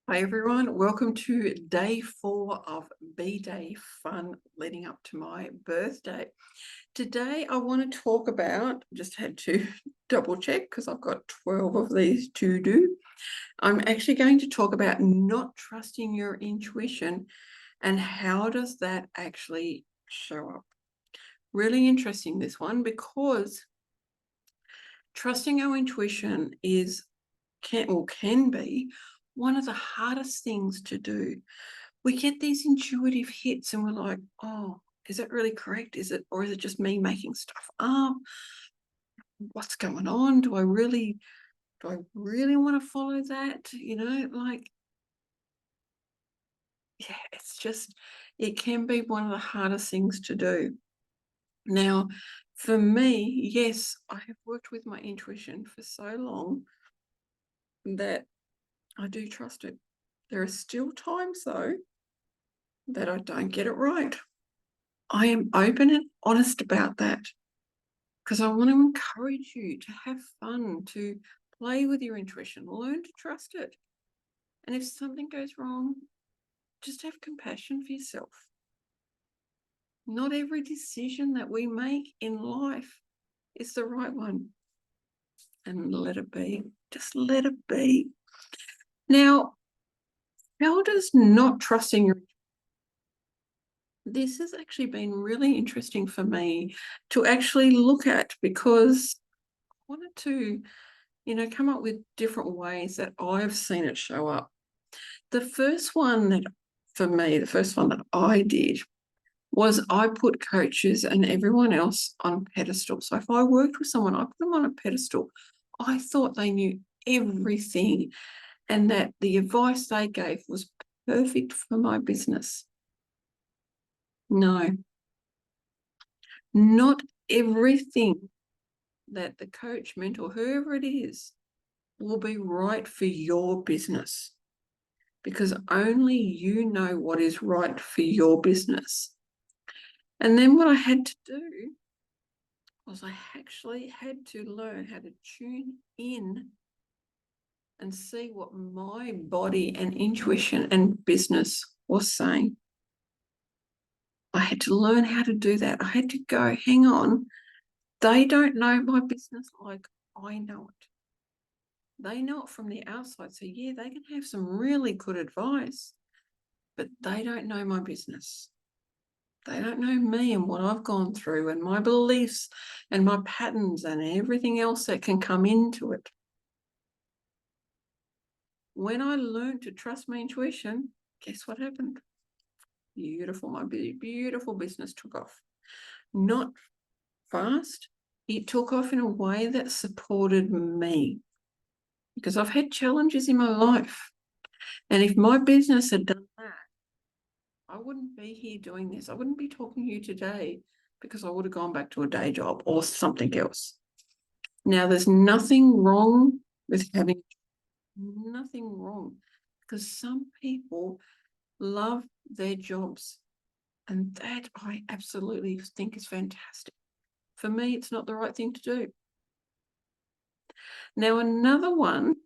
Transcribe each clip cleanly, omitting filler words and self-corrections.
Hi everyone, welcome to day 4 of BDay Fun leading up to my birthday. Today I want to talk about, just had to double check because I've got 12 of these to do. I'm actually going to talk about not trusting your intuition and how does that actually show up. Really interesting, this one, because trusting our intuition can be one of the hardest things to do. We get these intuitive hits and we're like, oh, is that really correct? Or is it just me making stuff up? What's going on? Do I really want to follow that? Yeah, it can be one of the hardest things to do. Now, for me, yes, I have worked with my intuition for so long that I do trust it. There are still times, though, that I don't get it right. I am open and honest about that because I want to encourage you to have fun, to play with your intuition, learn to trust it. And if something goes wrong, just have compassion for yourself. Not every decision that we make in life is the right one. And let it be. Just let it be. Now, how does not trusting your this has actually been really interesting for me to actually look at, because I wanted to, come up with different ways that I've seen it show up. The first one that I did was I put coaches and everyone else on a pedestal. So if I worked with someone, I put them on a pedestal. I thought they knew everything and that the advice they gave was perfect for my business. No, not everything that the coach, mentor, whoever it is, will be right for your business, because only you know what is right for your business. And then what I had to do was I actually had to learn how to tune in and see what my body and intuition and business was saying. I had to learn how to do that. I had to go, hang on, they don't know my business like I know it. They know it from the outside. So yeah, they can have some really good advice, but they don't know my business. They don't know me and what I've gone through and my beliefs and my patterns and everything else that can come into it. When I learned to trust my intuition, guess what happened? Beautiful, my beautiful business took off. Not fast. It took off in a way that supported me, because I've had challenges in my life. And if my business had done that, I wouldn't be here doing this. I wouldn't be talking to you today, because I would have gone back to a day job or something else. Now, there's nothing wrong with having nothing wrong, because some people love their jobs, and that I absolutely think is fantastic. For me, it's not the right thing to do. Now, another one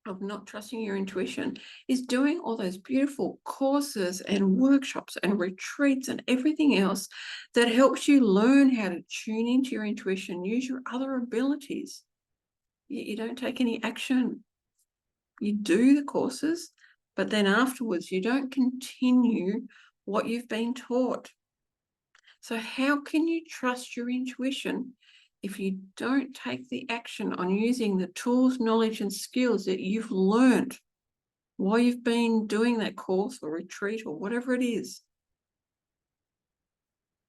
of not trusting your intuition is doing all those beautiful courses and workshops and retreats and everything else that helps you learn how to tune into your intuition, use your other abilities. You don't take any action. You do the courses, but then afterwards you don't continue what you've been taught. So how can you trust your intuition if you don't take the action on using the tools, knowledge, and skills that you've learned while you've been doing that course or retreat or whatever it is?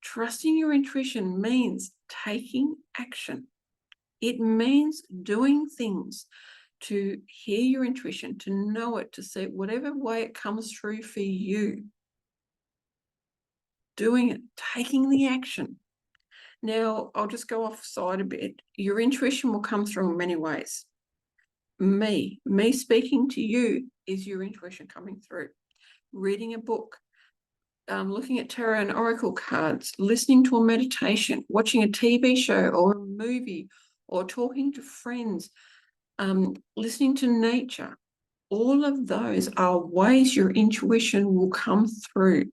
Trusting your intuition means taking action. It means doing things to hear your intuition, to know it, to see whatever way it comes through for you. Doing it, taking the action. Now, I'll just go offside a bit. Your intuition will come through in many ways. Me speaking to you is your intuition coming through. Reading a book, looking at tarot and oracle cards, listening to a meditation, watching a TV show or a movie, or talking to friends, listening to nature. All of those are ways your intuition will come through.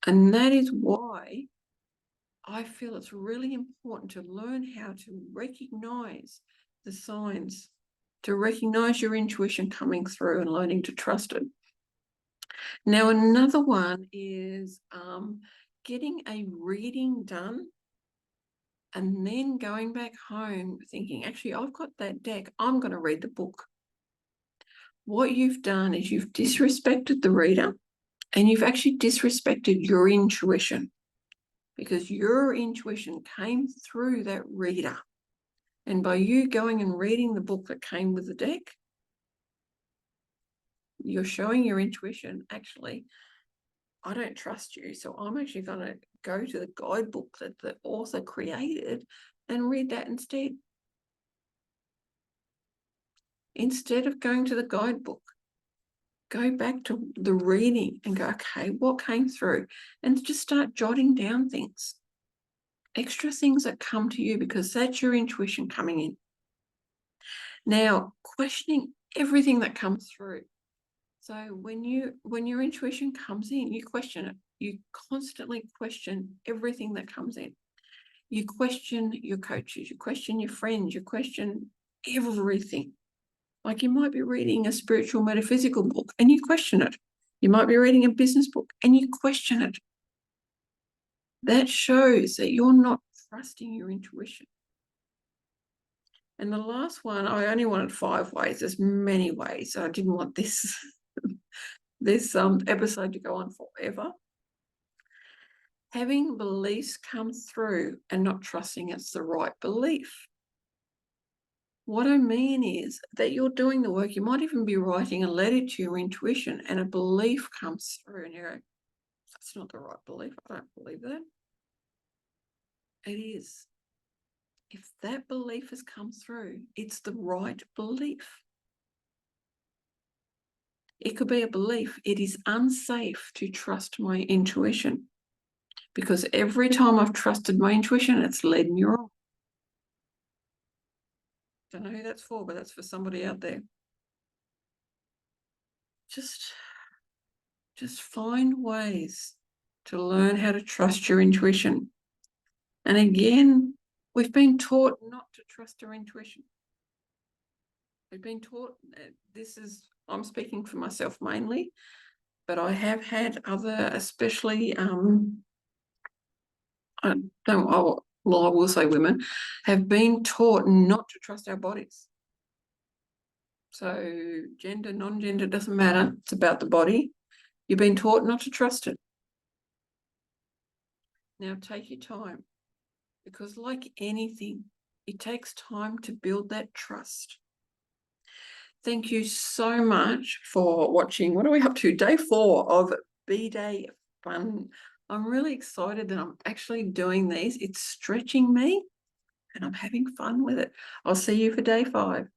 And that is why I feel it's really important to learn how to recognize the signs, to recognize your intuition coming through and learning to trust it. Now, another one is getting a reading done and then going back home thinking, actually, I've got that deck. I'm going to read the book. What you've done is you've disrespected the reader and you've actually disrespected your intuition, because your intuition came through that reader. And by you going and reading the book that came with the deck, you're showing your intuition, actually, I don't trust you, so I'm actually going to go to the guidebook that the author created and read that instead. Instead of going to the guidebook, go back to the reading and go, okay, what came through? And just start jotting down things, extra things that come to you, because that's your intuition coming in. Now, questioning everything that comes through. So when your intuition comes in, you question it. You constantly question everything that comes in. You question your coaches, you question your friends, you question everything. Like you might be reading a spiritual metaphysical book and you question it. You might be reading a business book and you question it. That shows that you're not trusting your intuition. And the last one, I only wanted 5 ways. There's many ways. So I didn't want this episode to go on forever. Having beliefs come through and not trusting it's the right belief. What I mean is that you're doing the work. You might even be writing a letter to your intuition and a belief comes through and you go, that's not the right belief. I don't believe that. It is. If that belief has come through, it's the right belief. It could be a belief. It is unsafe to trust my intuition, because every time I've trusted my intuition, it's led me wrong. Don't know who that's for, but that's for somebody out there. Just find ways to learn how to trust your intuition. And again, we've been taught not to trust our intuition. We've been taught, I'm speaking for myself mainly, but I have had other, especially, I will say women, have been taught not to trust our bodies. So gender, non-gender, doesn't matter. It's about the body. You've been taught not to trust it. Now take your time, because like anything, it takes time to build that trust. Thank you so much for watching. What are we up to? Day 4 of BDay Fun. I'm really excited that I'm actually doing these. It's stretching me and I'm having fun with it. I'll see you for day 5.